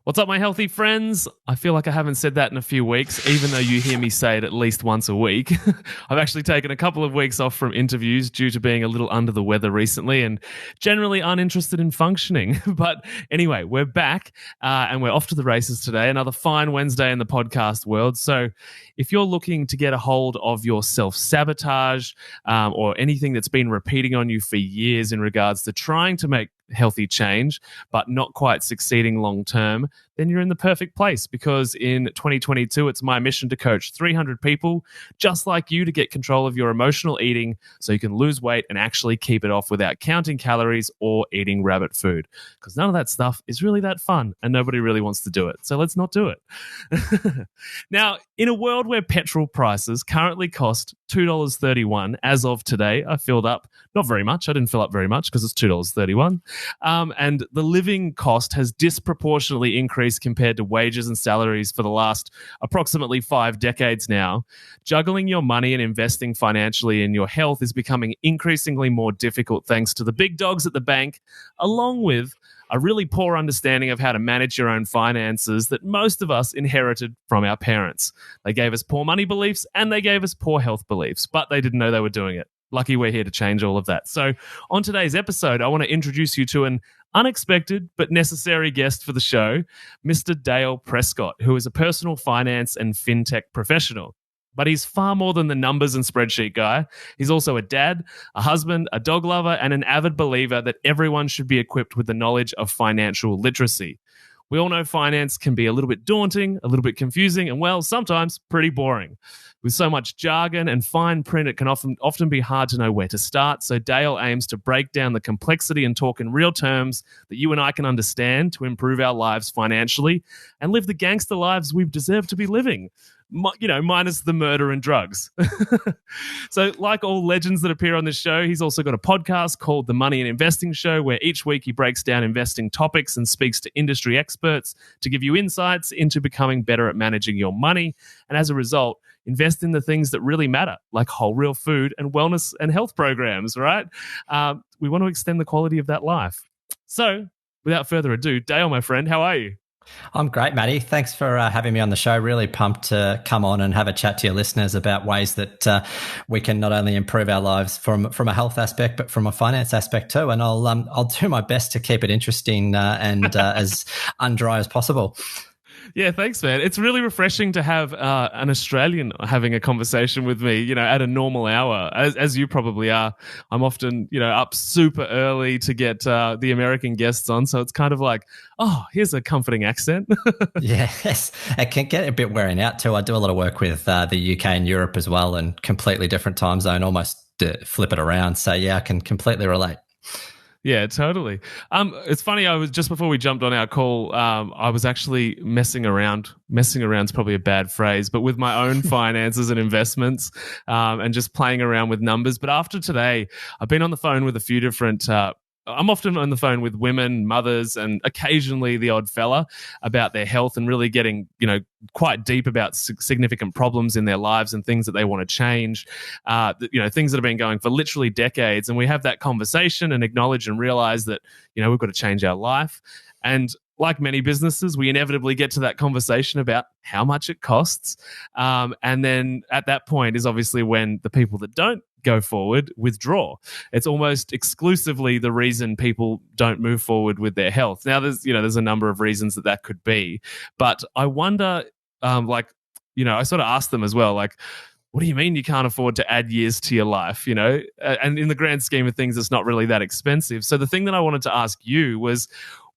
What's up, my healthy friends? I feel like I haven't said that in a few weeks, even though you hear me say it at least once a week. I've actually taken a couple of weeks off from interviews due to being a little under the weather recently and generally uninterested in functioning. But anyway, we're back and we're off to the races today. Another fine Wednesday in the podcast world. So if you're looking to get a hold of your self-sabotage or anything that's been repeating on you for years in regards to trying to make healthy change but not quite succeeding long term, then you're in the perfect place, because in 2022 it's my mission to coach 300 people just like you to get control of your emotional eating so you can lose weight and actually keep it off without counting calories or eating rabbit food, because none of that stuff is really that fun and nobody really wants to do it, so let's not do it. Now, in a world where petrol prices currently cost $2.31 as of today, I filled up not very much. I didn't fill up very much because it's $2.31. And the living cost has disproportionately increased compared to wages and salaries for the last approximately 5 decades now. Juggling your money and investing financially in your health is becoming increasingly more difficult thanks to the big dogs at the bank, along with a really poor understanding of how to manage your own finances that most of us inherited from our parents. They gave us poor money beliefs and they gave us poor health beliefs, but they didn't know they were doing it. Lucky we're here to change all of that. So on today's episode, I want to introduce you to an unexpected but necessary guest for the show, Mr. Dale Prescott, who is a personal finance and fintech professional. But he's far more than the numbers and spreadsheet guy. He's also a dad, a husband, a dog lover, and an avid believer that everyone should be equipped with the knowledge of financial literacy. We all know finance can be a little bit daunting, a little bit confusing, and, well, sometimes pretty boring. With so much jargon and fine print, it can often be hard to know where to start. So Dale aims to break down the complexity and talk in real terms that you and I can understand to improve our lives financially and live the gangster lives we've deserved to be living. Minus the murder and drugs. So like all legends that appear on this show, he's also got a podcast called The Money and Investing Show, where each week he breaks down investing topics and speaks to industry experts to give you insights into becoming better at managing your money. And as a result, invest in the things that really matter, like whole real food and wellness and health programs, right? We want to extend the quality of that life. So without further ado, Dale, my friend, how are you? I'm great, Matty. Thanks for having me on the show. Really pumped to come on and have a chat to your listeners about ways that we can not only improve our lives from a health aspect, but from a finance aspect too. And I'll do my best to keep it interesting and as undry as possible. Yeah, thanks, man. It's really refreshing to have an Australian having a conversation with me, at a normal hour, as you probably are. I'm often, up super early to get the American guests on. So it's kind of like, oh, here's a comforting accent. Yes, it can get a bit wearing out too. I do a lot of work with the UK and Europe as well, and completely different time zone, almost flip it around. So yeah, I can completely relate. Yeah, totally. It's funny. I was just before we jumped on our call. I was actually messing around. Messing around's probably a bad phrase, but with my own finances and investments, and just playing around with numbers. But after today, I've been on the phone with a few different. I'm often on the phone with women, mothers, and occasionally the odd fella about their health and really getting, quite deep about significant problems in their lives and things that they want to change, things that have been going for literally decades. And we have that conversation and acknowledge and realize that, we've got to change our life. And like many businesses, we inevitably get to that conversation about how much it costs. And then at that point is obviously when the people that don't go forward withdraw. It's almost exclusively the reason people don't move forward with their health. Now, there's a number of reasons that could be, but I wonder, I sort of asked them as well, like, what do you mean you can't afford to add years to your life? And in the grand scheme of things, it's not really that expensive. So the thing that I wanted to ask you was,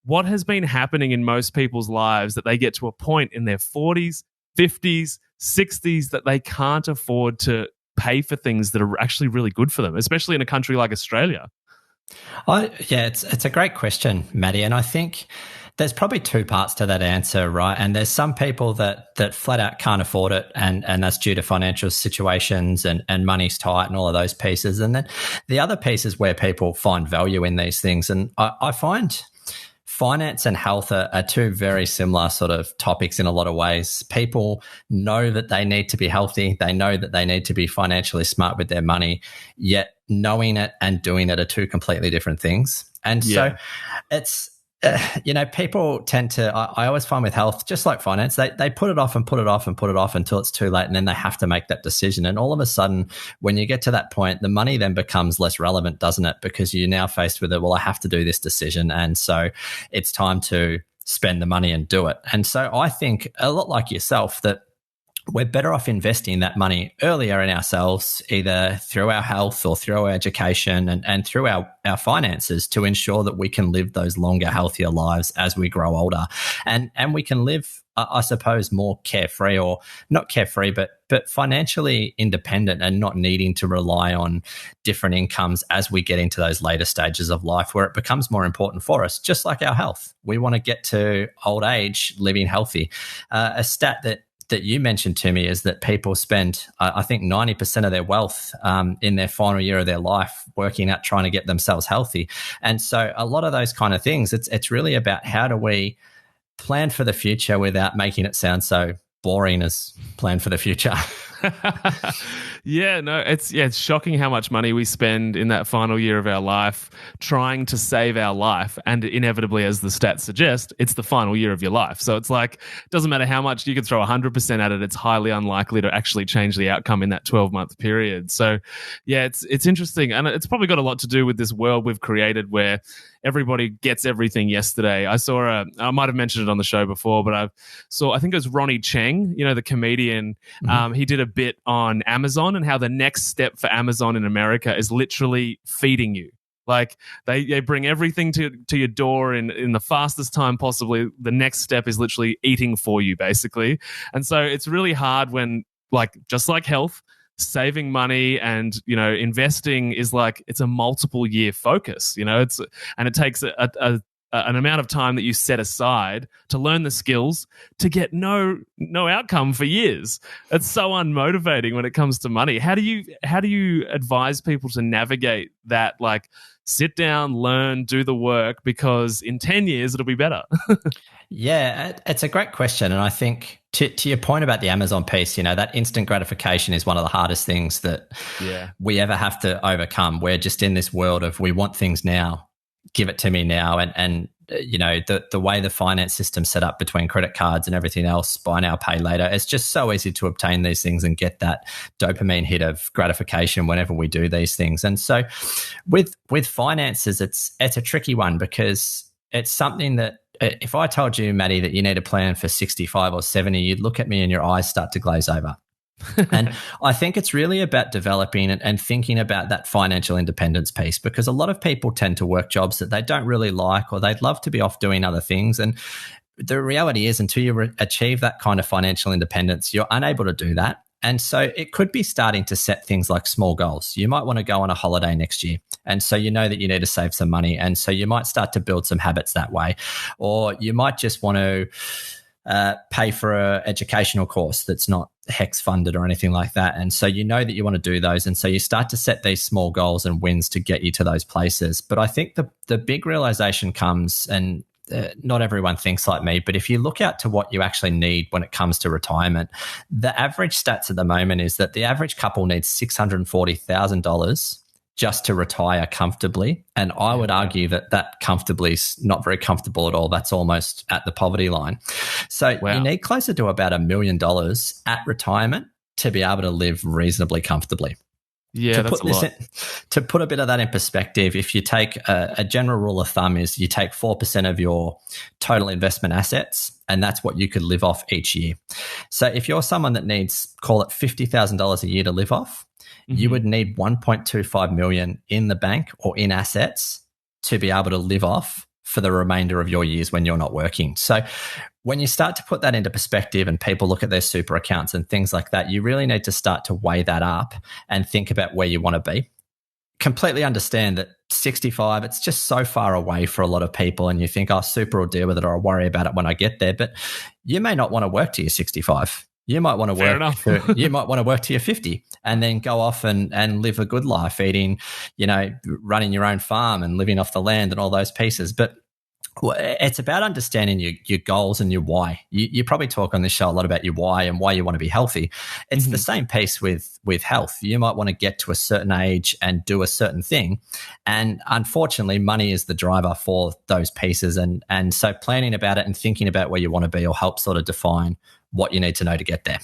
what has been happening in most people's lives that they get to a point in their 40s, 50s, 60s that they can't afford to pay for things that are actually really good for them, especially in a country like Australia? It's a great question, Matty. And I think there's probably two parts to that answer, right? And there's some people that flat out can't afford it, and that's due to financial situations and money's tight and all of those pieces. And then the other piece is where people find value in these things. And I find finance and health are two very similar sort of topics in a lot of ways. People know that they need to be healthy. They know that they need to be financially smart with their money, yet knowing it and doing it are two completely different things. And so People tend to, I always find with health, just like finance, they put it off and put it off and put it off until it's too late. And then they have to make that decision. And all of a sudden, when you get to that point, the money then becomes less relevant, doesn't it? Because you're now faced with it. Well, I have to do this decision. And so it's time to spend the money and do it. And so I think a lot like yourself that we're better off investing that money earlier in ourselves, either through our health or through our education and through our finances to ensure that we can live those longer, healthier lives as we grow older. And we can live, I suppose, more carefree, or not carefree, but financially independent and not needing to rely on different incomes as we get into those later stages of life where it becomes more important for us, just like our health. We want to get to old age living healthy. A stat that you mentioned to me is that people spend, I think, 90% of their wealth in their final year of their life working at trying to get themselves healthy. And so a lot of those kind of things, it's really about how do we plan for the future without making it sound so boring as plan for the future. It's shocking how much money we spend in that final year of our life trying to save our life, and inevitably, as the stats suggest, it's the final year of your life. So it's like, it doesn't matter how much you can throw 100% at it, it's highly unlikely to actually change the outcome in that 12-month period. So yeah, it's interesting, and it's probably got a lot to do with this world we've created where everybody gets everything yesterday. I might have mentioned it on the show before, but I think it was Ronnie Cheng, the comedian. Mm-hmm. He did a bit on Amazon and how the next step for Amazon in America is literally feeding you. Like they bring everything to your door in the fastest time possibly. The next step is literally eating for you, basically. And so it's really hard when, like, just like health, saving money and investing is like, it's a multiple year focus. It takes an amount of time that you set aside to learn the skills to get no outcome for years. It's so unmotivating when it comes to money. How do you advise people to navigate that? Like, sit down, learn, do the work, because in 10 years it'll be better. Yeah, it's a great question. And I think to your point about the Amazon piece, that instant gratification is one of the hardest things that we ever have to overcome. We're just in this world of, we want things now, give it to me now. And the way the finance system's set up between credit cards and everything else, buy now, pay later, it's just so easy to obtain these things and get that dopamine hit of gratification whenever we do these things. And so with finances, it's a tricky one, because it's something that, if I told you, Matty, that you need a plan for 65 or 70, you'd look at me and your eyes start to glaze over. And I think it's really about developing and thinking about that financial independence piece, because a lot of people tend to work jobs that they don't really like, or they'd love to be off doing other things. And the reality is, until you achieve that kind of financial independence, you're unable to do that. And so it could be starting to set things like small goals. You might want to go on a holiday next year. And so you know that you need to save some money. And so you might start to build some habits that way. Or you might just want to pay for an educational course that's not HEX funded or anything like that. And so you know that you want to do those. And so you start to set these small goals and wins to get you to those places. But I think the big realization comes, and not everyone thinks like me, but if you look out to what you actually need when it comes to retirement, the average stats at the moment is that the average couple needs $640,000 just to retire comfortably. And I would argue that comfortably is not very comfortable at all. That's almost at the poverty line. So you need closer to about $1 million at retirement to be able to live reasonably comfortably. Yeah, that's a lot. To put a bit of that in perspective, if you take a general rule of thumb is you take 4% of your total investment assets, and that's what you could live off each year. So if you're someone that needs, call it $50,000 a year to live off, you would need 1.25 million in the bank or in assets to be able to live off for the remainder of your years when you're not working. So when you start to put that into perspective and people look at their super accounts and things like that, you really need to start to weigh that up and think about where you want to be. Completely understand that 65, it's just so far away for a lot of people, and you think, oh, super will deal with it, or I'll worry about it when I get there. But you may not want to work till you're 65. You might want to work. You might want to work till you're 50, and then go off and live a good life, eating, running your own farm and living off the land and all those pieces. But Well, it's about understanding your goals and your why. You probably talk on this show a lot about your why and why you want to be healthy. It's the same piece with health. You might want to get to a certain age and do a certain thing. And unfortunately, money is the driver for those pieces. And so planning about it and thinking about where you want to be will help sort of define what you need to know to get there.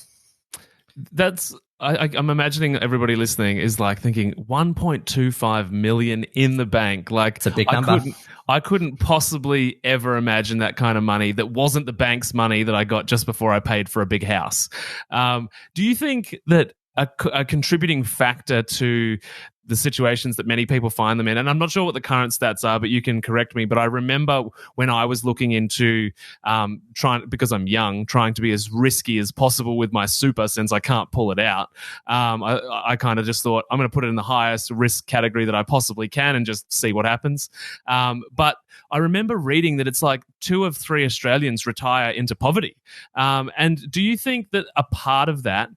I'm imagining everybody listening is like thinking 1.25 million in the bank. Like, it's a big number. I couldn't possibly ever imagine that kind of money that wasn't the bank's money that I got just before I paid for a big house. Do you think that a contributing factor to the situations that many people find them in, and I'm not sure what the current stats are, but you can correct me, but I remember when I was looking into because I'm young, trying to be as risky as possible with my super since I can't pull it out, I kind of just thought, I'm going to put it in the highest risk category that I possibly can and just see what happens. But I remember reading that it's like 2 of 3 Australians retire into poverty. And do you think that a part of that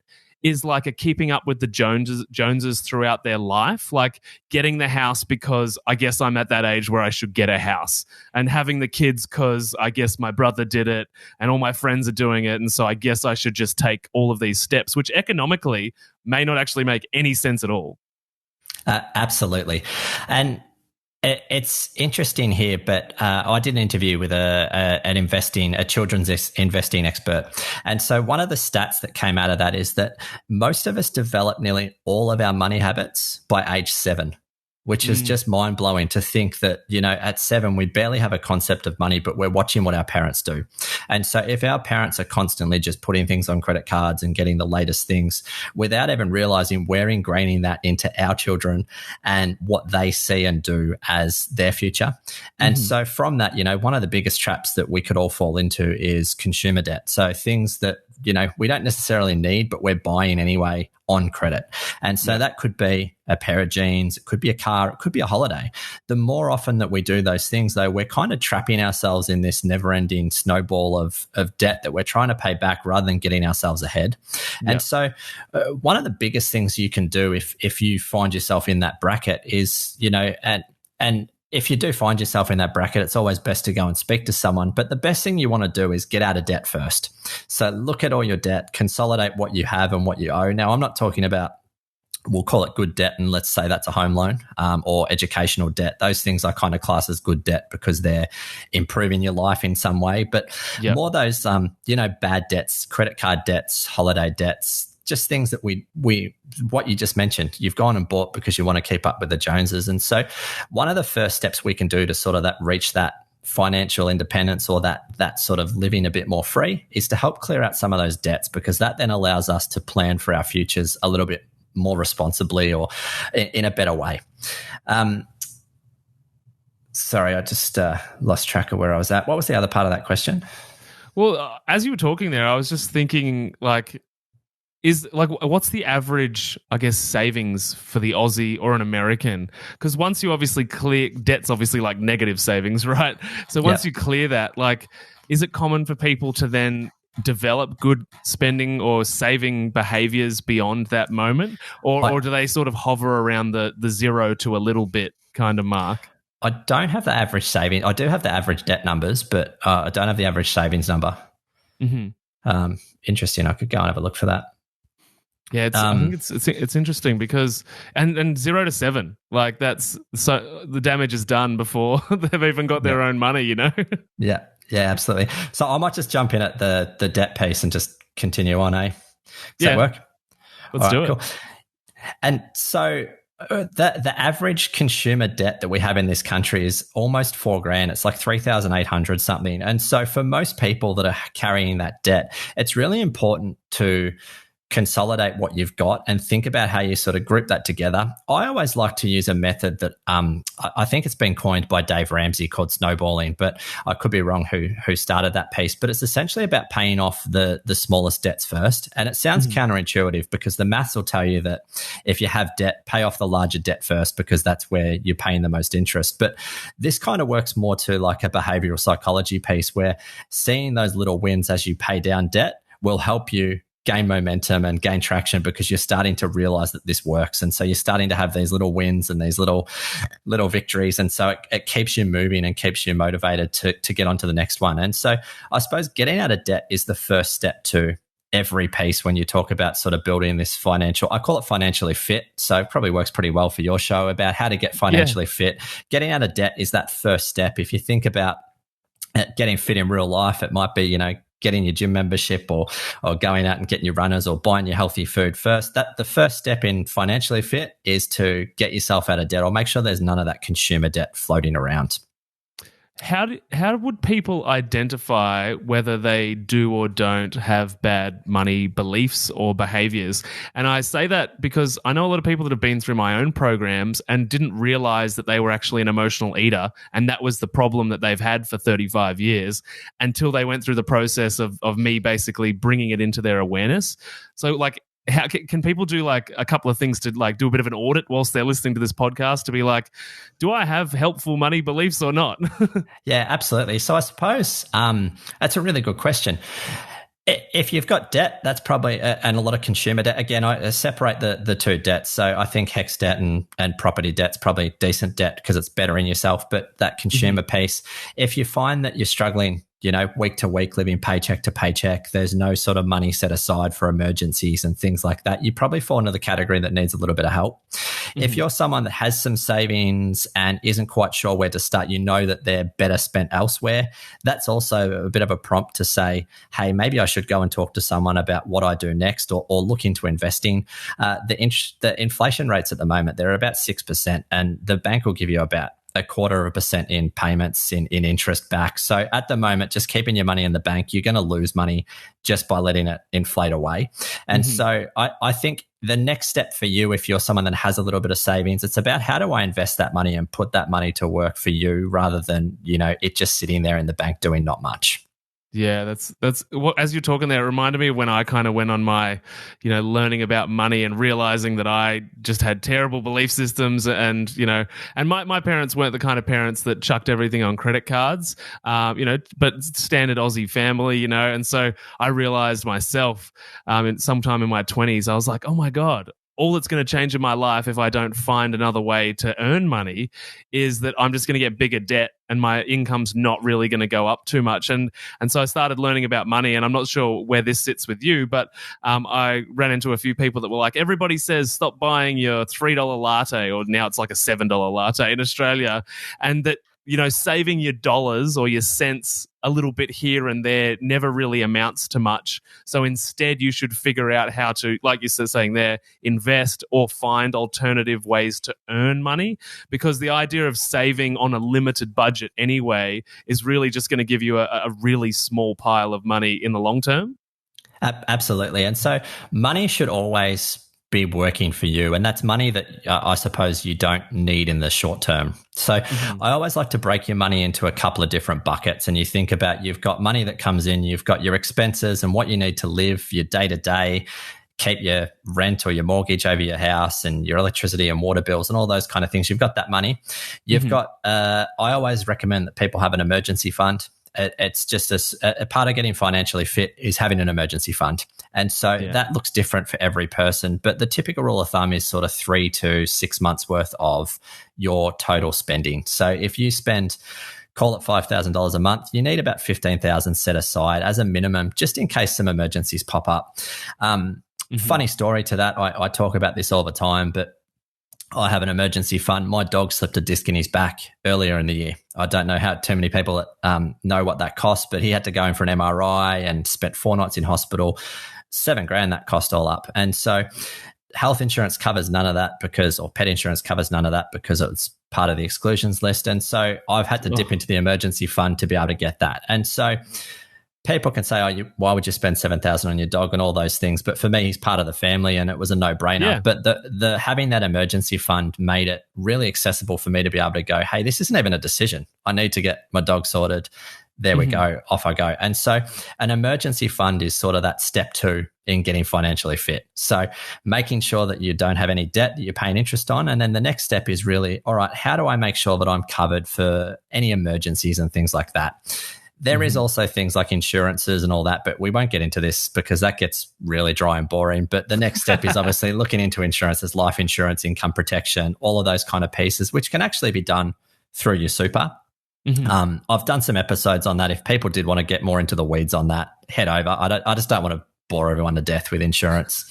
is like a keeping up with the Joneses throughout their life, like getting the house because I guess I'm at that age where I should get a house, and having the kids because I guess my brother did it and all my friends are doing it, and so I guess I should just take all of these steps, which economically may not actually make any sense at all. Absolutely. And it's interesting here, but I did an interview with a children's investing expert. And so one of the stats that came out of that is that most of us develop nearly all of our money habits by age 7, which is just mind blowing to think that, at 7, we barely have a concept of money, but we're watching what our parents do. And so if our parents are constantly just putting things on credit cards and getting the latest things without even realizing we're ingraining that into our children and what they see and do as their future. And so from that, one of the biggest traps that we could all fall into is consumer debt. So things that, we don't necessarily need, but we're buying anyway on credit. And so that could be a pair of jeans, it could be a car, it could be a holiday. The more often that we do those things, though, we're kind of trapping ourselves in this never-ending snowball of debt that we're trying to pay back rather than getting ourselves ahead. And so one of the biggest things you can do if you find yourself in that bracket is, and if you do find yourself in that bracket, it's always best to go and speak to someone. But the best thing you want to do is get out of debt first. So look at all your debt, consolidate what you have and what you owe. Now, I'm not talking about, we'll call it good debt, and let's say that's a home loan or educational debt. Those things I kind of class as good debt because they're improving your life in some way. But more those, bad debts, credit card debts, holiday debts, just things that what you just mentioned, you've gone and bought because you want to keep up with the Joneses. And so one of the first steps we can do to sort of reach that financial independence or that sort of living a bit more free is to help clear out some of those debts, because that then allows us to plan for our futures a little bit more responsibly or in a better way. Sorry, I just lost track of where I was at. What was the other part of that question? Well, as you were talking there, I was just thinking what's the average, I guess, savings for the Aussie or an American? Because once you obviously clear, debt's obviously like negative savings, right? So once you clear that, is it common for people to then develop good spending or saving behaviors beyond that moment? Or do they sort of hover around the 0 to a little bit kind of mark? I don't have the average saving. I do have the average debt numbers, but I don't have the average savings number. Interesting. I could go and have a look for that. Yeah, I think it's interesting because and 0 to 7, that's so the damage is done before they've even got their own money, Yeah, absolutely. So I might just jump in at the debt piece and just continue on. Does that work? Let's do it. Cool. And so the average consumer debt that we have in this country is almost $4,000. It's like 3,800 something. And so for most people that are carrying that debt, it's really important to consolidate what you've got and think about how you sort of group that together. I always like to use a method that I think it's been coined by Dave Ramsey called snowballing, but I could be wrong who started that piece. But it's essentially about paying off the smallest debts first. And it sounds counterintuitive because the maths will tell you that if you have debt, pay off the larger debt first because that's where you're paying the most interest. But this kind of works more to like a behavioral psychology piece where seeing those little wins as you pay down debt will help you gain momentum and gain traction because you're starting to realize that this works. And so you're starting to have these little wins and these little victories. And so it keeps you moving and keeps you motivated to get on to the next one. And so I suppose getting out of debt is the first step to every piece when you talk about sort of building this I call it financially fit. So it probably works pretty well for your show about how to get financially fit. Getting out of debt is that first step. If you think about getting fit in real life, it might be, getting your gym membership or going out and getting your runners or buying your healthy food first. That the first step in financially fit is to get yourself out of debt or make sure there's none of that consumer debt floating around. How would people identify whether they do or don't have bad money beliefs or behaviors? And I say that because I know a lot of people that have been through my own programs and didn't realize that they were actually an emotional eater, and that was the problem that they've had for 35 years until they went through the process of me basically bringing it into their awareness. So how can people do a couple of things to do a bit of an audit whilst they're listening to this podcast to be like, do I have helpful money beliefs or not? Yeah, absolutely. So I suppose that's a really good question. If you've got debt, that's probably and a lot of consumer debt. Again, I separate the two debts. So I think HECS debt and property debt's probably decent debt because it's better in yourself. But that consumer piece, if you find that you're struggling, week to week, living paycheck to paycheck, there's no sort of money set aside for emergencies and things like that, you probably fall into the category that needs a little bit of help. Mm-hmm. If you're someone that has some savings and isn't quite sure where to start, that they're better spent elsewhere, that's also a bit of a prompt to say, hey, maybe I should go and talk to someone about what I do next or look into investing. The inflation rates at the moment, they're about 6%, and the bank will give you about 0.25% in payments in interest back. So at the moment, just keeping your money in the bank, you're going to lose money just by letting it inflate away. And so I think the next step for you, if you're someone that has a little bit of savings, it's about how do I invest that money and put that money to work for you rather than, it just sitting there in the bank doing not much. Yeah, that's what, as you're talking there, it reminded me when I kind of went on my, learning about money and realizing that I just had terrible belief systems and my parents weren't the kind of parents that chucked everything on credit cards, but standard Aussie family, and so I realized myself sometime in my 20s, I was like, oh my God, all that's going to change in my life if I don't find another way to earn money is that I'm just going to get bigger debt and my income's not really going to go up too much. And so I started learning about money, and I'm not sure where this sits with you, but I ran into a few people that were like, everybody says stop buying your $3 latte, or now it's like a $7 latte in Australia, and that saving your dollars or your cents a little bit here and there never really amounts to much. So instead, you should figure out how to, like you're saying there, invest or find alternative ways to earn money, because the idea of saving on a limited budget anyway is really just going to give you a really small pile of money in the long term. Absolutely. And so money should always be working for you, and that's money that I suppose you don't need in the short term. So I always like to break your money into a couple of different buckets, and you think about, you've got money that comes in, you've got your expenses and what you need to live, your day-to-day, keep your rent or your mortgage over your house and your electricity and water bills and all those kind of things. You've got that money. You've got, I always recommend that people have an emergency fund. It's just a part of getting financially fit is having an emergency fund. And so that looks different for every person. But the typical rule of thumb is sort of 3 to 6 months worth of your total spending. So if you spend, call it $5,000 a month, you need about $15,000 set aside as a minimum, just in case some emergencies pop up. Funny story to that. I talk about this all the time, but I have an emergency fund. My dog slipped a disc in his back earlier in the year. I don't know how too many people know what that cost, but he had to go in for an MRI and spent 4 nights in hospital. $7,000 that cost all up. And so health insurance covers none of that or pet insurance covers none of that because it's part of the exclusions list. And so I've had to dip into the emergency fund to be able to get that. And so people can say, oh, why would you spend $7,000 on your dog and all those things? But for me, he's part of the family and it was a no-brainer. Yeah. But the having that emergency fund made it really accessible for me to be able to go, hey, this isn't even a decision. I need to get my dog sorted. There we go. Off I go. And so an emergency fund is sort of that step 2 in getting financially fit. So making sure that you don't have any debt that you're paying interest on. And then the next step is really, all right, how do I make sure that I'm covered for any emergencies and things like that? There is also things like insurances and all that, but we won't get into this because that gets really dry and boring. But the next step is obviously looking into insurances, life insurance, income protection, all of those kind of pieces, which can actually be done through your super. I've done some episodes on that. If people did want to get more into the weeds on that, head over. I just don't want to bore everyone to death with insurance.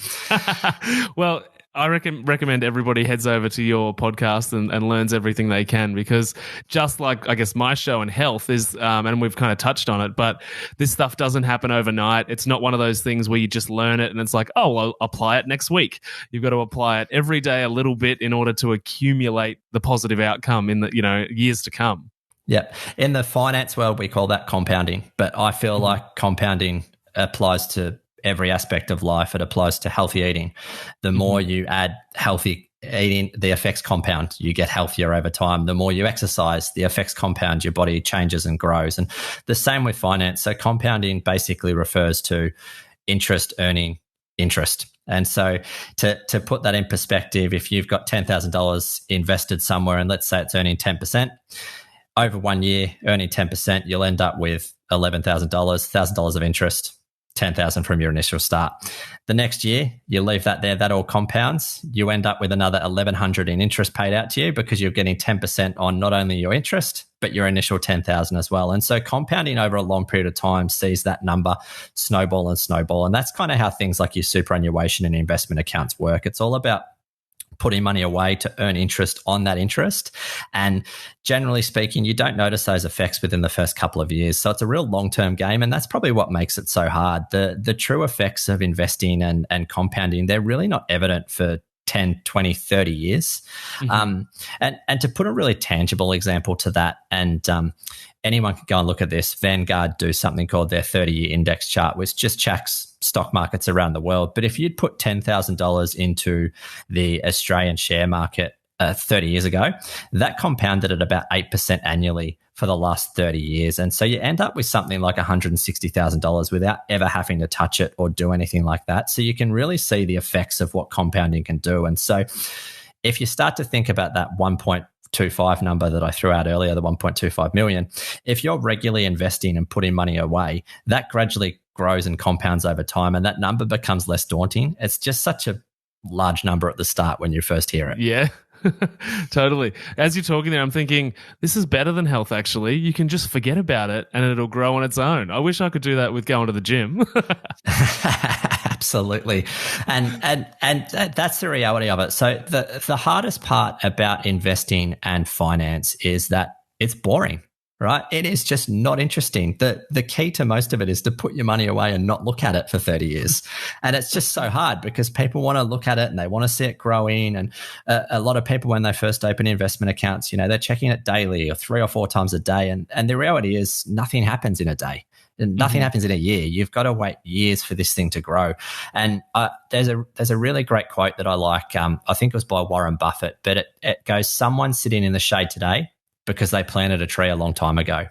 Well, I recommend everybody heads over to your podcast and learns everything they can, because just like, I guess, my show and health is, and we've kind of touched on it, but this stuff doesn't happen overnight. It's not one of those things where you just learn it and it's like, oh, I'll apply it next week. You've got to apply it every day a little bit in order to accumulate the positive outcome in the, years to come. Yeah. In the finance world, we call that compounding, but I feel like compounding applies to every aspect of life. It applies to healthy eating. The more you add healthy eating, the effects compound. You get healthier over time. The more you exercise, the effects compound. Your body changes and grows. And the same with finance. So compounding basically refers to interest earning interest. And so to put that in perspective, if you've got $10,000 invested somewhere and let's say it's earning 10%, over 1 year earning 10%, you'll end up with $11,000, $1,000 of interest, 10,000 from your initial start. The next year, you leave that there, that all compounds. You end up with another 1,100 in interest paid out to you because you're getting 10% on not only your interest, but your initial 10,000 as well. And so compounding over a long period of time sees that number snowball and snowball. And that's kind of how things like your superannuation and investment accounts work. It's all about putting money away to earn interest on that interest. And generally speaking, you don't notice those effects within the first couple of years. So it's a real long-term game, and that's probably what makes it so hard. The true effects of investing and compounding, they're really not evident for 10, 20, 30 years. And to put a really tangible example to that, and anyone can go and look at this, Vanguard do something called their 30-year index chart, which just tracks stock markets around the world. But if you'd put $10,000 into the Australian share market 30 years ago, that compounded at about 8% annually for the last 30 years. And so you end up with something like $160,000 without ever having to touch it or do anything like that. So you can really see the effects of what compounding can do. And so if you start to think about that 1.25 number that I threw out earlier, the 1.25 million, if you're regularly investing and putting money away, that gradually grows and compounds over time, and that number becomes less daunting. It's just such a large number at the start when you first hear it. Yeah. Totally. As you're talking there, I'm thinking, this is better than health, actually. You can just forget about it and it'll grow on its own. I wish I could do that with going to the gym. Absolutely. And that's the reality of it. So the hardest part about investing and finance is that it's boring, right? It is just not interesting. The key to most of it is to put your money away and not look at it for 30 years. And it's just so hard because people want to look at it and they want to see it growing. And a lot of people, when they first open investment accounts, they're checking it daily or 3 or 4 times a day. And the reality is nothing happens in a day. Nothing happens in a year. You've got to wait years for this thing to grow. And there's a really great quote that I like. I think it was by Warren Buffett, but it goes, someone sitting in the shade today because they planted a tree a long time ago.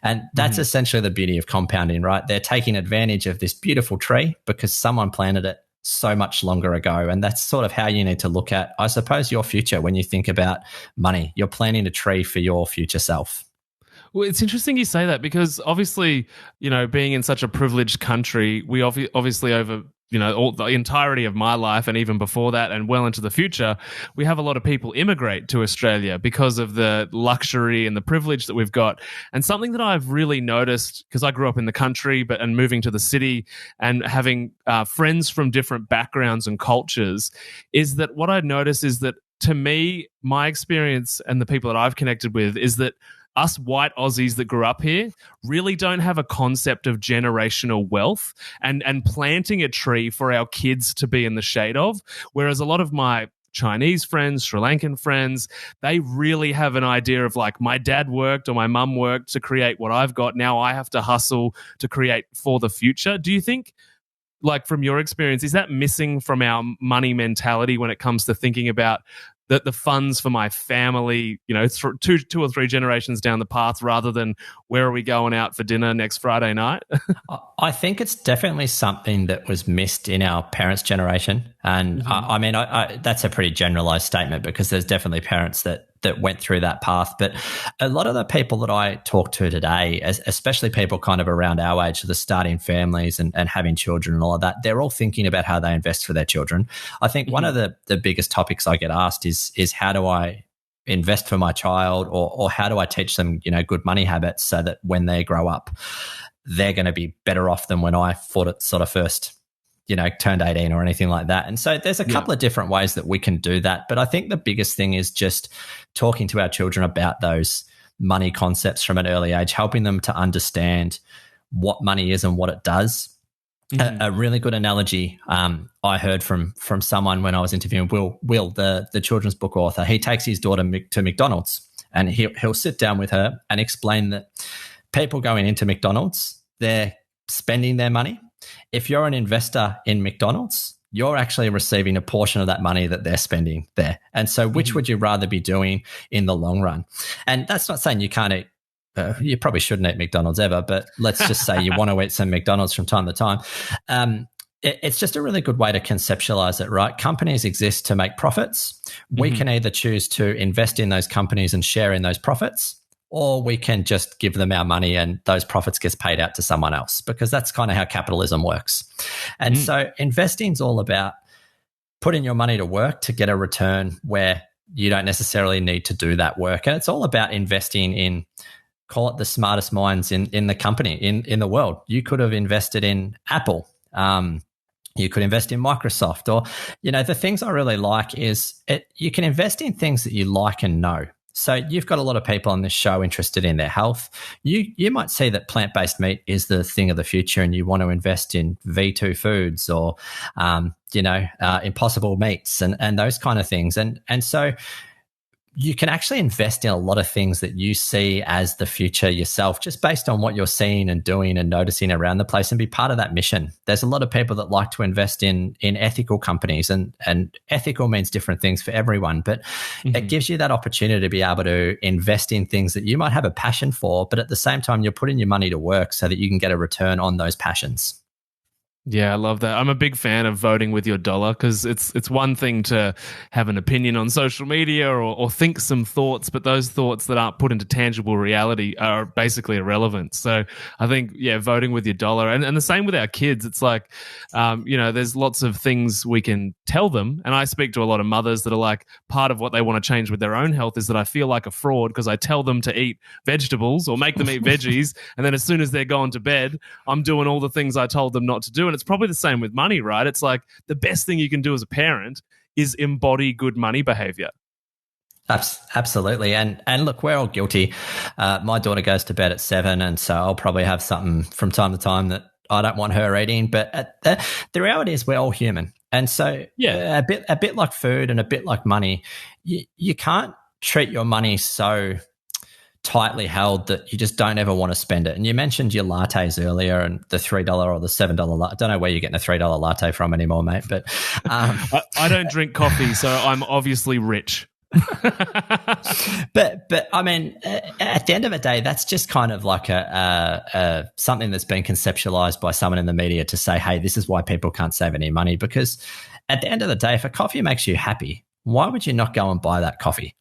And that's essentially the beauty of compounding, right? They're taking advantage of this beautiful tree because someone planted it so much longer ago. And that's sort of how you need to look at, I suppose, your future when you think about money. You're planting a tree for your future self. Well, it's interesting you say that because obviously, being in such a privileged country, we obviously over all the entirety of my life and even before that and well into the future, we have a lot of people immigrate to Australia because of the luxury and the privilege that we've got. And something that I've really noticed, because I grew up in the country and moving to the city and having friends from different backgrounds and cultures, is that what I notice is that, to me, my experience and the people that I've connected with is that us white Aussies that grew up here really don't have a concept of generational wealth and planting a tree for our kids to be in the shade of. Whereas a lot of my Chinese friends, Sri Lankan friends, they really have an idea of like, my dad worked or my mum worked to create what I've got. Now I have to hustle to create for the future. Do you think, like from your experience, is that missing from our money mentality when it comes to thinking about the funds for my family, two or three generations down the path, rather than where are we going out for dinner next Friday night? I think it's definitely something that was missed in our parents' generation. And I mean, that's a pretty generalized statement because there's definitely parents that that went through that path. But a lot of the people that I talk to today, especially people kind of around our age, that are starting families and having children and all of that, they're all thinking about how they invest for their children. I think one of the biggest topics I get asked is how do I invest for my child, or how do I teach them, good money habits so that when they grow up, they're going to be better off than when I sort of first, turned 18 or anything like that. And so there's a couple of different ways that we can do that. But I think the biggest thing is just talking to our children about those money concepts from an early age, helping them to understand what money is and what it does. A really good analogy I heard from someone when I was interviewing Will, the children's book author. He takes his daughter to McDonald's, and he'll sit down with her and explain that people going into McDonald's, they're spending their money. If you're an investor in McDonald's, you're actually receiving a portion of that money that they're spending there. And so which would you rather be doing in the long run? And that's not saying you can't eat. You probably shouldn't eat McDonald's ever, but let's just say you want to eat some McDonald's from time to time. It's just a really good way to conceptualize it, right? Companies exist to make profits. We can either choose to invest in those companies and share in those profits, or we can just give them our money and those profits gets paid out to someone else, because that's kind of how capitalism works. And so investing is all about putting your money to work to get a return where you don't necessarily need to do that work. And it's all about investing in, call it the smartest minds in the company, in the world. You could have invested in Apple. You could invest in Microsoft, or, the things I really like is you can invest in things that you like and know. So you've got a lot of people on this show interested in their health. You might see that plant-based meat is the thing of the future, and you want to invest in V2 foods or, Impossible Meats and those kind of things. And so you can actually invest in a lot of things that you see as the future yourself, just based on what you're seeing and doing and noticing around the place, and be part of that mission. There's a lot of people that like to invest in ethical companies, and ethical means different things for everyone, but it gives you that opportunity to be able to invest in things that you might have a passion for, but at the same time, you're putting your money to work so that you can get a return on those passions. Yeah, I love that. I'm a big fan of voting with your dollar, because it's one thing to have an opinion on social media or think some thoughts, but those thoughts that aren't put into tangible reality are basically irrelevant. So I think, voting with your dollar. And the same with our kids. It's like, there's lots of things we can tell them. And I speak to a lot of mothers that are like, part of what they want to change with their own health is that I feel like a fraud because I tell them to eat vegetables or make them eat veggies. And then as soon as they're going to bed, I'm doing all the things I told them not to do. And it's probably the same with money, right? It's like the best thing you can do as a parent is embody good money behavior. Absolutely. And look, we're all guilty. My daughter goes to bed at 7, and so I'll probably have something from time to time that I don't want her eating. But the reality is we're all human. And so a bit like food and a bit like money, you can't treat your money so tightly held that you just don't ever want to spend it. And you mentioned your lattes earlier and the $3 or the $7 latte. I don't know where you're getting a $3 latte from anymore, mate, but I don't drink coffee, so I'm obviously rich. but I mean, at the end of the day, that's just kind of like a something that's been conceptualized by someone in the media to say, hey, this is why people can't save any money. Because at the end of the day, if a coffee makes you happy, why would you not go and buy that coffee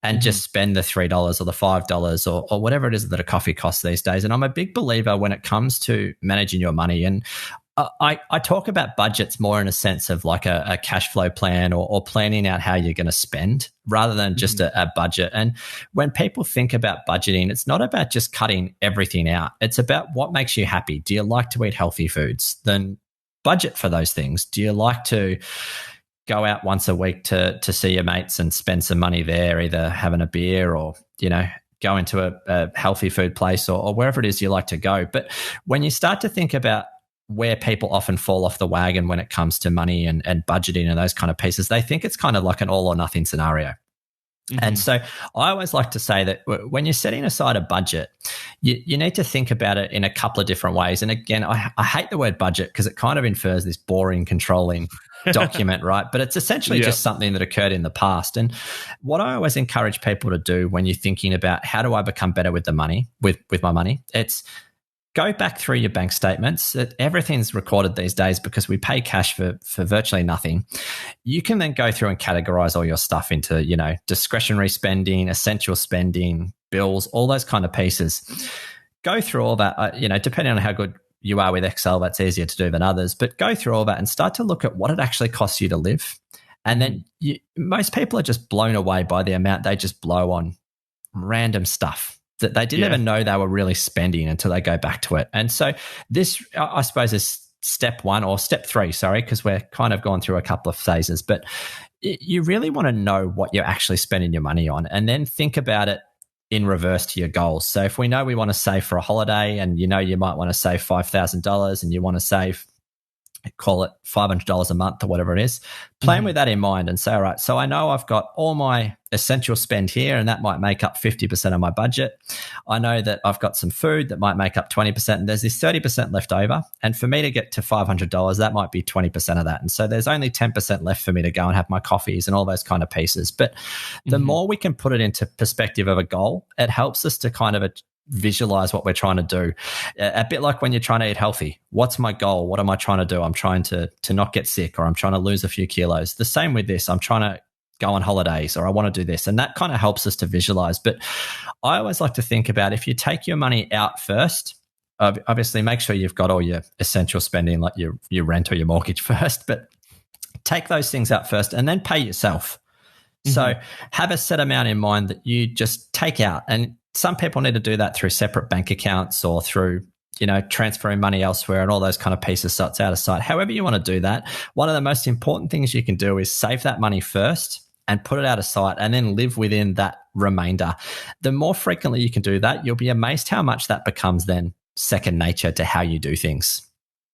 and just spend the $3 or the $5 or whatever it is that a coffee costs these days? And I'm a big believer when it comes to managing your money. And I talk about budgets more in a sense of like a cash flow plan or planning out how you're going to spend rather than just a budget. And when people think about budgeting, it's not about just cutting everything out. It's about what makes you happy. Do you like to eat healthy foods? Then budget for those things. Do you like to go out once a week to see your mates and spend some money there, either having a beer or, go into a healthy food place or wherever it is you like to go? But when you start to think about where people often fall off the wagon when it comes to money and budgeting and those kind of pieces, they think it's kind of like an all or nothing scenario. And so I always like to say that when you're setting aside a budget, you need to think about it in a couple of different ways. And again, I hate the word budget because it kind of infers this boring, controlling document, right? But it's essentially just something that occurred in the past. And what I always encourage people to do when you're thinking about how do I become better with the money, with my money, it's go back through your bank statements. Everything's recorded these days because we pay cash for virtually nothing. You can then go through and categorize all your stuff into, discretionary spending, essential spending, bills, all those kind of pieces. Go through all that, depending on how good you are with Excel, that's easier to do than others, but go through all that and start to look at what it actually costs you to live. And then most people are just blown away by the amount they just blow on random stuff that they didn't even know they were really spending until they go back to it. And so this, I suppose, is step 1 or step 3, because we're kind of going through a couple of phases. But you really want to know what you're actually spending your money on and then think about it in reverse to your goals. So if we know we want to save for a holiday and you might want to save $5,000 and you want to save, call it $500 a month or whatever it is, plan with that in mind and say, all right, so I know I've got all my essential spend here and that might make up 50% of my budget. I know that I've got some food that might make up 20% and there's this 30% left over. And for me to get to $500, that might be 20% of that. And so there's only 10% left for me to go and have my coffees and all those kind of pieces. But the more we can put it into perspective of a goal, it helps us to kind of visualize what we're trying to do. A bit like when you're trying to eat healthy. What's my goal? What am I trying to do? I'm trying to not get sick, or I'm trying to lose a few kilos. The same with this. I'm trying to go on holidays, or I want to do this. And that kind of helps us to visualize. But I always like to think about, if you take your money out first, obviously make sure you've got all your essential spending, like your rent or your mortgage first, but take those things out first and then pay yourself. So have a set amount in mind that you just take out. And some people need to do that through separate bank accounts or through, transferring money elsewhere and all those kind of pieces, so it's out of sight. However you want to do that, one of the most important things you can do is save that money first and put it out of sight and then live within that remainder. The more frequently you can do that, you'll be amazed how much that becomes then second nature to how you do things.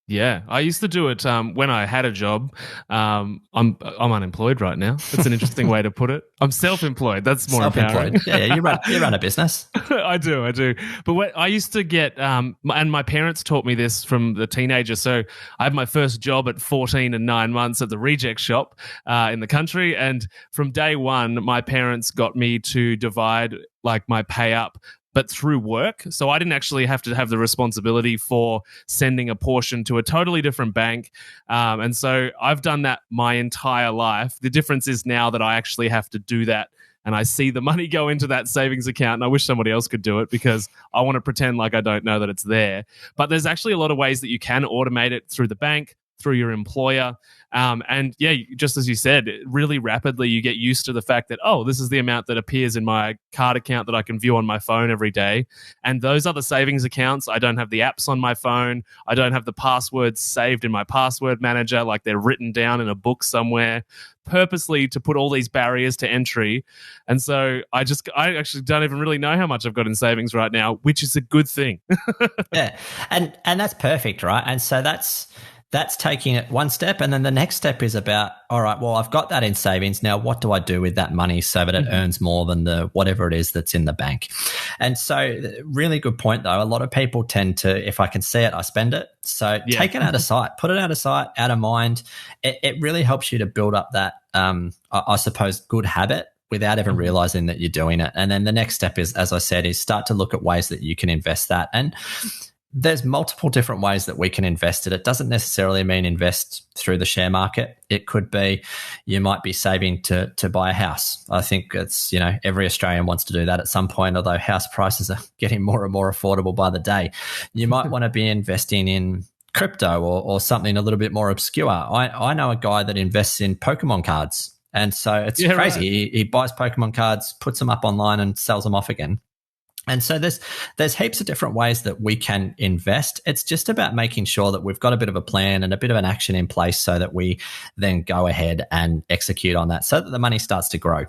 Yeah, I used to do it when I had a job. I'm unemployed right now. That's an interesting way to put it. I'm self-employed. That's more empowering. Yeah, you run a business. I do. But I used to get, and my parents taught me this from the teenager. So I had my first job at 14 and 9 months at the reject shop in the country. And from day one, my parents got me to divide like my pay up, but through work. So I didn't actually have to have the responsibility for sending a portion to a totally different bank. And so I've done that my entire life. The difference is now that I actually have to do that and I see the money go into that savings account, and I wish somebody else could do it because I want to pretend like I don't know that it's there. But there's actually a lot of ways that you can automate it through the bank, through your employer. And yeah, just as you said, really rapidly you get used to the fact that, oh, this is the amount that appears in my card account that I can view on my phone every day. And those other savings accounts, I don't have the apps on my phone. I don't have the passwords saved in my password manager, like they're written down in a book somewhere, purposely to put all these barriers to entry. And so I actually don't even really know how much I've got in savings right now, which is a good thing. Yeah. And that's perfect, right? And so that's taking it one step. And then the next step is about, all right, well, I've got that in savings. Now, what do I do with that money so that it earns more than the whatever it is that's in the bank? And so really good point, though. A lot of people tend to, if I can see it, I spend it. So take it out of sight, put it out of sight, out of mind. It really helps you to build up that, I suppose, good habit without even realizing that you're doing it. And then the next step is, as I said, is start to look at ways that you can invest that. And there's multiple different ways that we can invest it. It doesn't necessarily mean invest through the share market. It could be you might be saving to buy a house. I think it's, every Australian wants to do that at some point, although house prices are getting more and more affordable by the day. You might want to be investing in crypto or something a little bit more obscure. I know a guy that invests in Pokemon cards. And so it's crazy. Right. He buys Pokemon cards, puts them up online and sells them off again. And so there's heaps of different ways that we can invest. It's just about making sure that we've got a bit of a plan and a bit of an action in place so that we then go ahead and execute on that so that the money starts to grow.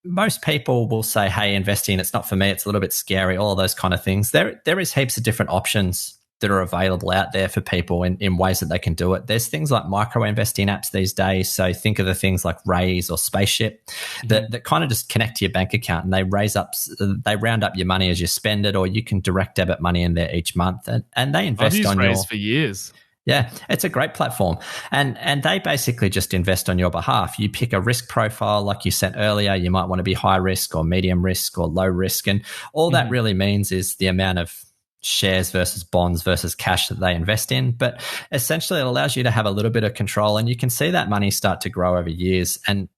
Most people will say, hey, investing, it's not for me. It's a little bit scary, all of those kind of things. There is heaps of different options that are available out there for people in ways that they can do it. There's things like micro investing apps these days. So think of the things like Raise or Spaceship that kind of just connect to your bank account and they round up your money as you spend it, or you can direct debit money in there each month and they invest I've used on Raise for years. Yeah, it's a great platform. And they basically just invest on your behalf. You pick a risk profile like you said earlier. You might want to be high risk or medium risk or low risk. And all that really means is the amount of shares versus bonds versus cash that they invest in. But essentially, it allows you to have a little bit of control, and you can see that money start to grow over years. And,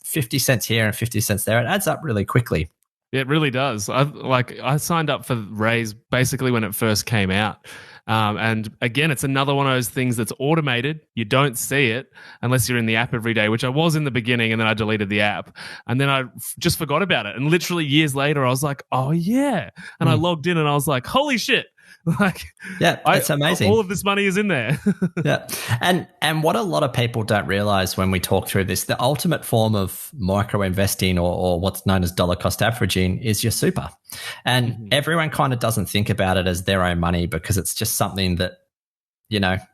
50 cents here and 50 cents there, it adds up really quickly. It really does. I signed up for Raise basically when it first came out. And again, it's another one of those things that's automated. You don't see it unless you're in the app every day, which I was in the beginning, and then I deleted the app. And then I just forgot about it. And literally years later, I was like, oh, yeah. And I logged in and I was like, holy shit. It's amazing. All of this money is in there. Yeah. And what a lot of people don't realize when we talk through this, the ultimate form of micro investing or what's known as dollar cost averaging is your super. And everyone kind of doesn't think about it as their own money because it's just something that,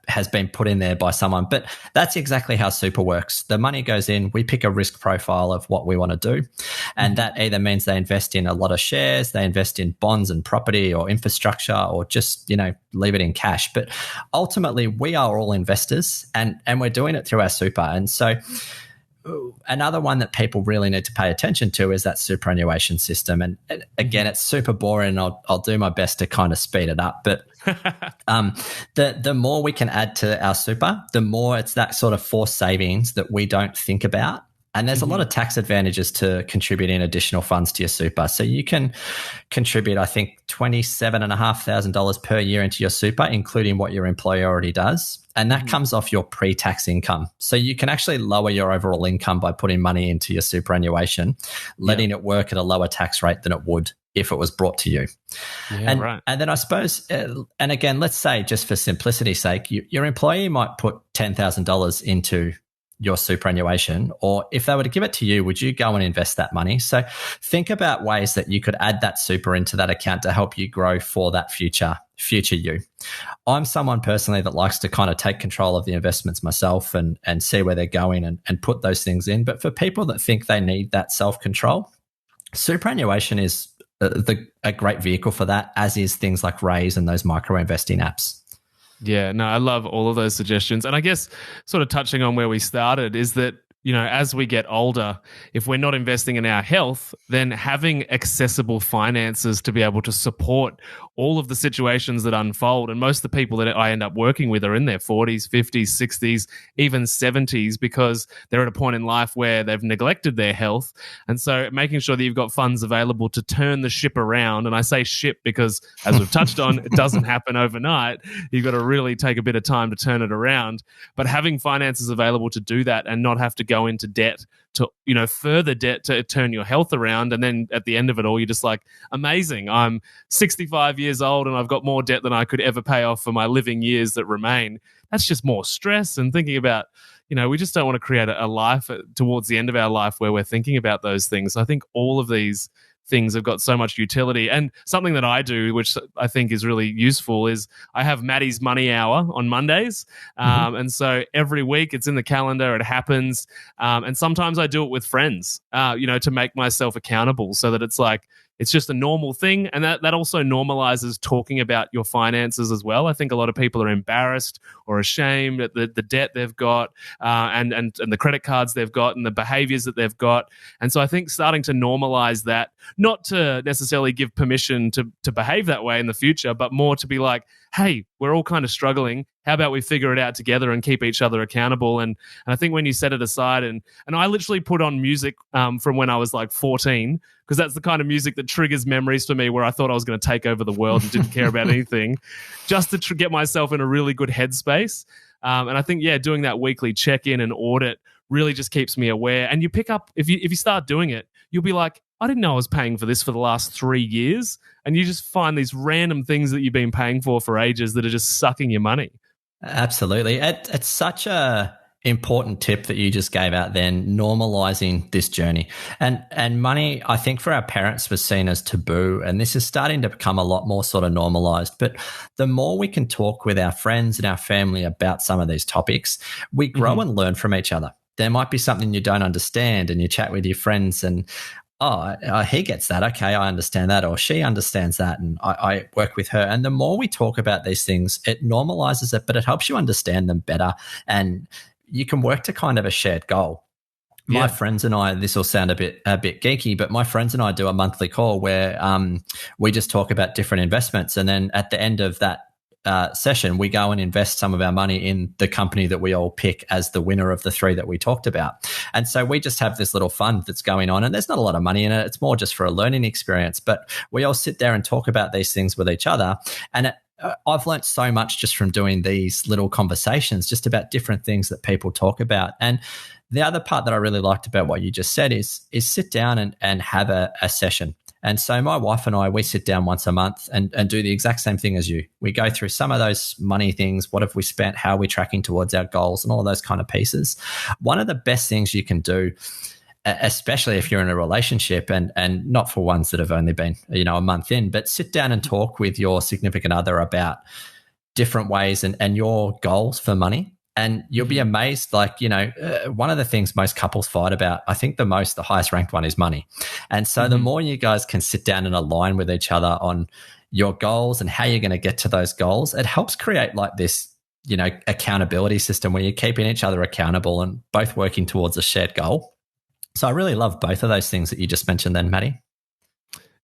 has been put in there by someone. But that's exactly how super works. The money goes in, we pick a risk profile of what we want to do. And that either means they invest in a lot of shares, they invest in bonds and property or infrastructure, or just, leave it in cash. But ultimately, we are all investors and we're doing it through our super. And so another one that people really need to pay attention to is that superannuation system. And again, it's super boring. I'll do my best to kind of speed it up. But the more we can add to our super, the more it's that sort of forced savings that we don't think about. And there's a lot of tax advantages to contributing additional funds to your super. So you can contribute, I think, $27,500 per year into your super, including what your employer already does. And that comes off your pre-tax income. So you can actually lower your overall income by putting money into your superannuation, letting it work at a lower tax rate than it would if it was brought to you. Yeah, and then I suppose, and again, let's say just for simplicity's sake, your employee might put $10,000 into your superannuation, or if they were to give it to you, would you go and invest that money? So think about ways that you could add that super into that account to help you grow for that future you. I'm someone personally that likes to kind of take control of the investments myself and see where they're going and put those things in. But for people that think they need that self-control, superannuation is a great vehicle for that, as is things like Raise and those micro investing apps. Yeah, no, I love all of those suggestions. And I guess sort of touching on where we started is that, as we get older, if we're not investing in our health, then having accessible finances to be able to support all of the situations that unfold. And most of the people that I end up working with are in their 40s, 50s, 60s, even 70s, because they're at a point in life where they've neglected their health. And so making sure that you've got funds available to turn the ship around. And I say ship because, as we've touched on, it doesn't happen overnight. You've got to really take a bit of time to turn it around. But having finances available to do that and not have to go into debt to, further debt to turn your health around. And then at the end of it all, you're just like, amazing. I'm 65 years old and I've got more debt than I could ever pay off for my living years that remain. That's just more stress. And thinking about, we just don't want to create a life towards the end of our life where we're thinking about those things. I think all of these things have got so much utility. And something that I do, which I think is really useful, is I have Matty's Money Hour on Mondays. And so every week it's in the calendar, it happens. And sometimes I do it with friends, to make myself accountable so that it's like, it's just a normal thing. And that also normalizes talking about your finances as well. I think a lot of people are embarrassed or ashamed at the debt they've got and the credit cards they've got and the behaviors that they've got. And so I think starting to normalize that, not to necessarily give permission to behave that way in the future, but more to be like, hey, we're all kind of struggling. How about we figure it out together and keep each other accountable? And I think when you set it aside, and I literally put on music from when I was like 14, because that's the kind of music that triggers memories for me where I thought I was going to take over the world and didn't care about anything, just to get myself in a really good headspace. And I think, doing that weekly check-in and audit really just keeps me aware. And you pick up, if you start doing it, you'll be like, I didn't know I was paying for this for the last 3 years. And you just find these random things that you've been paying for ages that are just sucking your money. Absolutely. It's such a important tip that you just gave out then, normalizing this journey. And money, I think for our parents was seen as taboo, and this is starting to become a lot more sort of normalized. But the more we can talk with our friends and our family about some of these topics, we grow and learn from each other. There might be something you don't understand and you chat with your friends and, he gets that. Okay, I understand that. Or she understands that. And I work with her. And the more we talk about these things, it normalizes it, but it helps you understand them better. And you can work to kind of a shared goal. My friends and I, this will sound a bit geeky, but my friends and I do a monthly call where we just talk about different investments. And then at the end of that session, we go and invest some of our money in the company that we all pick as the winner of the three that we talked about. And so we just have this little fund that's going on, and there's not a lot of money in it. It's more just for a learning experience. But we all sit there and talk about these things with each other. And I've learned so much just from doing these little conversations, just about different things that people talk about. And the other part that I really liked about what you just said is sit down and have a session. And so my wife and I, we sit down once a month and do the exact same thing as you. We go through some of those money things. What have we spent? How are we tracking towards our goals and all those kind of pieces? One of the best things you can do, especially if you're in a relationship and not for ones that have only been, a month in, but sit down and talk with your significant other about different ways and your goals for money. And you'll be amazed, one of the things most couples fight about, I think the highest ranked one is money. And so the more you guys can sit down and align with each other on your goals and how you're going to get to those goals, it helps create like this, accountability system where you're keeping each other accountable and both working towards a shared goal. So I really love both of those things that you just mentioned then, Matty.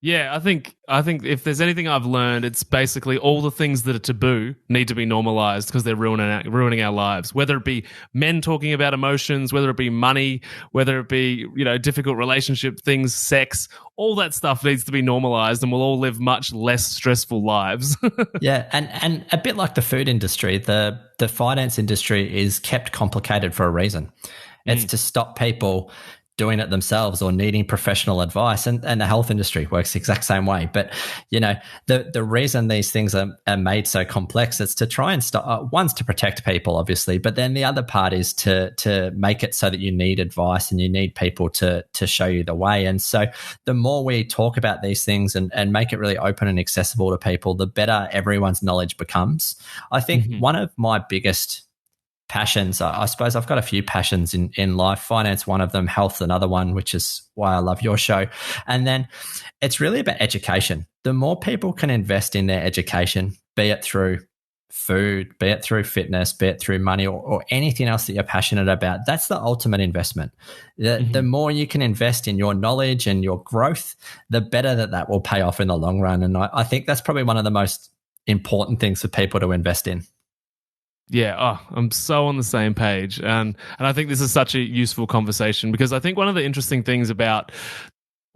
Yeah, I think if there's anything I've learned, it's basically all the things that are taboo need to be normalized because they're ruining our lives. Whether it be men talking about emotions, whether it be money, whether it be difficult relationship things, sex, all that stuff needs to be normalized, and we'll all live much less stressful lives. Yeah, and a bit like the food industry, the finance industry is kept complicated for a reason. It's to stop people doing it themselves or needing professional advice. And the health industry works the exact same way. But, the reason these things are made so complex is to try and stop, one's to protect people, obviously, but then the other part is to make it so that you need advice and you need people to show you the way. And so the more we talk about these things and make it really open and accessible to people, the better everyone's knowledge becomes. I think one of my biggest passions, I suppose I've got a few passions in life, finance one of them, health another one, which is why I love your show. And then it's really about education. The more people can invest in their education, be it through food, be it through fitness, be it through money or anything else that you're passionate about, that's the ultimate investment. The more you can invest in your knowledge and your growth, the better that will pay off in the long run. And I think that's probably one of the most important things for people to invest in. Yeah, I'm so on the same page. And I think this is such a useful conversation because I think one of the interesting things about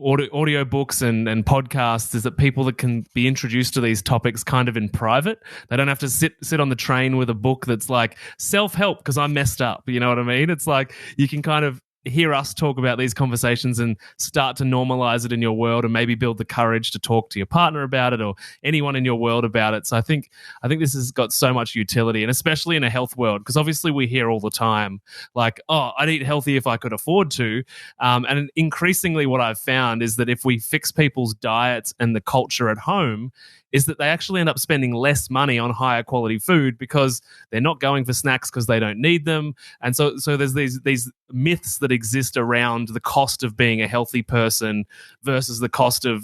audio books and podcasts is that people that can be introduced to these topics kind of in private. They don't have to sit on the train with a book that's like self-help because I'm messed up. You know what I mean? It's like you can kind of hear us talk about these conversations and start to normalize it in your world and maybe build the courage to talk to your partner about it or anyone in your world about it. So I think this has got so much utility, and especially in a health world, because obviously we hear all the time like, I'd eat healthy if I could afford to. And increasingly what I've found is that if we fix people's diets and the culture at home, is that they actually end up spending less money on higher quality food because they're not going for snacks because they don't need them. And so there's these myths that exist around the cost of being a healthy person versus the cost of,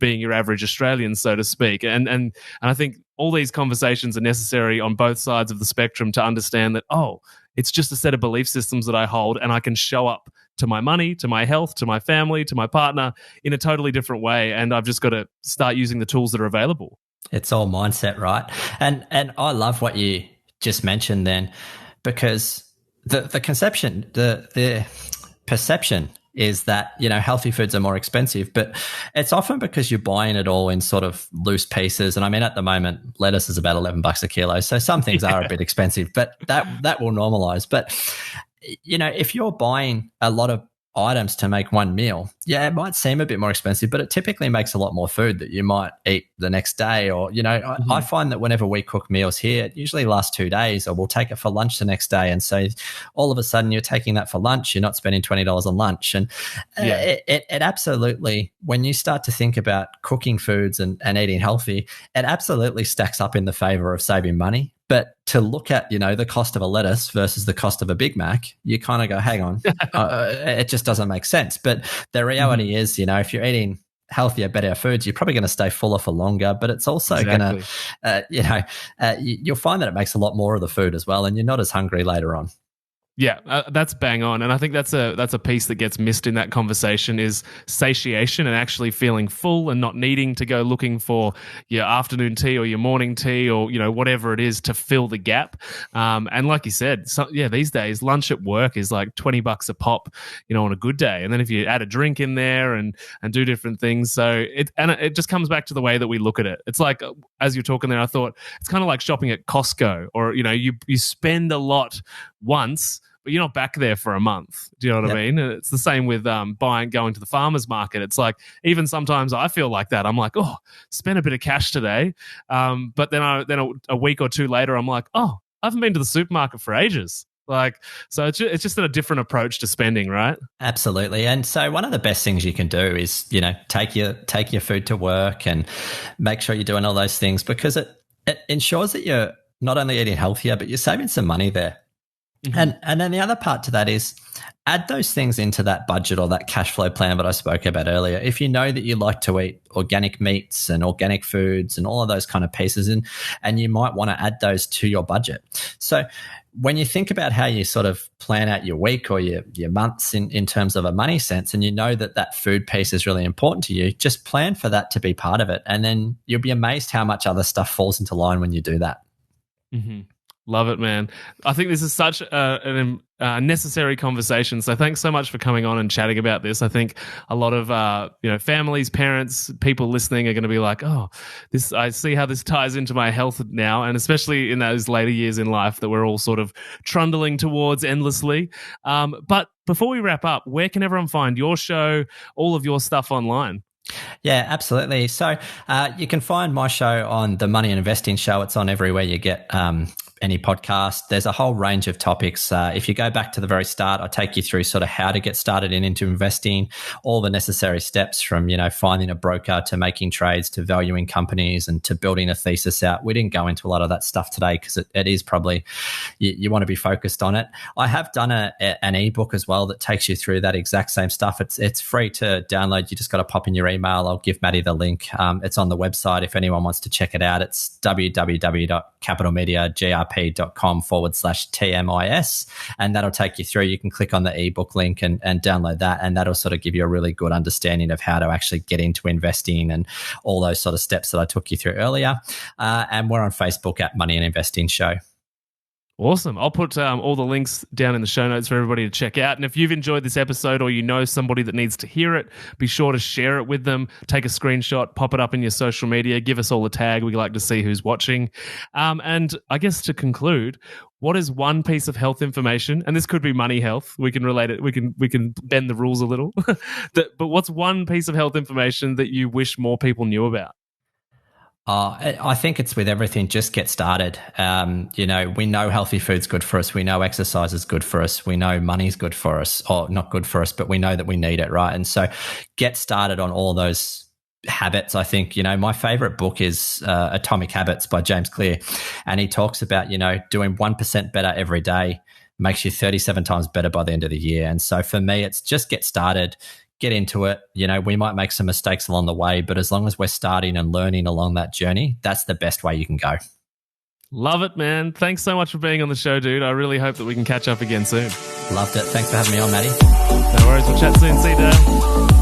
being your average Australian, so to speak. And I think all these conversations are necessary on both sides of the spectrum to understand that, it's just a set of belief systems that I hold, and I can show up to my money, to my health, to my family, to my partner in a totally different way. And I've just got to start using the tools that are available. It's all mindset, right? And I love what you just mentioned then, because the conception, the perception is that, healthy foods are more expensive, but it's often because you're buying it all in sort of loose pieces. And I mean, at the moment, lettuce is about $11 a kilo. So some things are a bit expensive, but that will normalize. But, if you're buying a lot of items to make one meal, it might seem a bit more expensive, but it typically makes a lot more food that you might eat the next day. Or, I find that whenever we cook meals here, it usually lasts 2 days, or we'll take it for lunch the next day. And so all of a sudden you're taking that for lunch, you're not spending $20 on lunch. And it absolutely, when you start to think about cooking foods and eating healthy, it absolutely stacks up in the favor of saving money. But to look at, the cost of a lettuce versus the cost of a Big Mac, you kind of go, hang on, it just doesn't make sense. But the reality is, if you're eating healthier, better foods, you're probably going to stay fuller for longer, but it's also going to, you'll find that it makes a lot more of the food as well, and you're not as hungry later on. Yeah, that's bang on, and I think that's a piece that gets missed in that conversation is satiation and actually feeling full and not needing to go looking for your afternoon tea or your morning tea or whatever it is to fill the gap. And like you said, these days lunch at work is like $20 a pop, on a good day, and then if you add a drink in there and do different things, so it just comes back to the way that we look at it. It's like as you're talking there, I thought it's kind of like shopping at Costco, or you spend a lot once, but you're not back there for a month. Do you know what I mean? And it's the same with going to the farmer's market. It's like, even sometimes I feel like that. I'm like, oh, spend a bit of cash today. But then a week or two later, I'm like, oh, I haven't been to the supermarket for ages. So it's just a different approach to spending, right? Absolutely. And so one of the best things you can do is, take your food to work and make sure you're doing all those things, because it ensures that you're not only eating healthier, but you're saving some money there. Mm-hmm. And then the other part to that is add those things into that budget or that cash flow plan that I spoke about earlier. If you know that you like to eat organic meats and organic foods and all of those kind of pieces, and you might want to add those to your budget. So when you think about how you sort of plan out your week or your months in terms of a money sense, and you know that food piece is really important to you, just plan for that to be part of it. And then you'll be amazed how much other stuff falls into line when you do that. Mm-hmm. Love it, man. I think this is such a necessary conversation. So thanks so much for coming on and chatting about this. I think a lot of families, parents, people listening are going to be like, oh, I see how this ties into my health now, and especially in those later years in life that we're all sort of trundling towards endlessly. But before we wrap up, where can everyone find your show, all of your stuff online? Yeah, absolutely. So you can find my show on the Money and Investing Show. It's on everywhere you get any podcast. There's a whole range of topics. If you go back to the very start, I take you through sort of how to get started into investing, all the necessary steps from, finding a broker to making trades to valuing companies and to building a thesis out. We didn't go into a lot of that stuff today because it is probably, you want to be focused on it. I have done an ebook as well that takes you through that exact same stuff. It's free to download. You just got to pop in your email. I'll give Matty the link. It's on the website if anyone wants to check it out. It's www.capitalmediagrp.com/TMIS, and that'll take you through. You can click on the ebook link and download that, and that'll sort of give you a really good understanding of how to actually get into investing and all those sort of steps that I took you through earlier. And we're on Facebook at Money and Investing Show. Awesome. I'll put all the links down in the show notes for everybody to check out. And if you've enjoyed this episode or you know somebody that needs to hear it, be sure to share it with them. Take a screenshot, pop it up in your social media, give us all a tag. We like to see who's watching. And I guess to conclude, what is one piece of health information, and this could be money health, we can relate it, we can bend the rules a little, but what's one piece of health information that you wish more people knew about? I think it's with everything. Just get started. We know healthy food's good for us. We know exercise is good for us. We know money's good for us, or not good for us, but we know that we need it, right? And so get started on all those habits. I think, my favorite book is Atomic Habits by James Clear. And he talks about, doing 1% better every day makes you 37 times better by the end of the year. And so for me, it's just get started. Get into it. We might make some mistakes along the way, but as long as we're starting and learning along that journey, that's the best way you can go. Love it, man. Thanks so much for being on the show, dude. I really hope that we can catch up again soon. Loved it. Thanks for having me on, Matty. No worries. We'll chat soon. See you, Dale.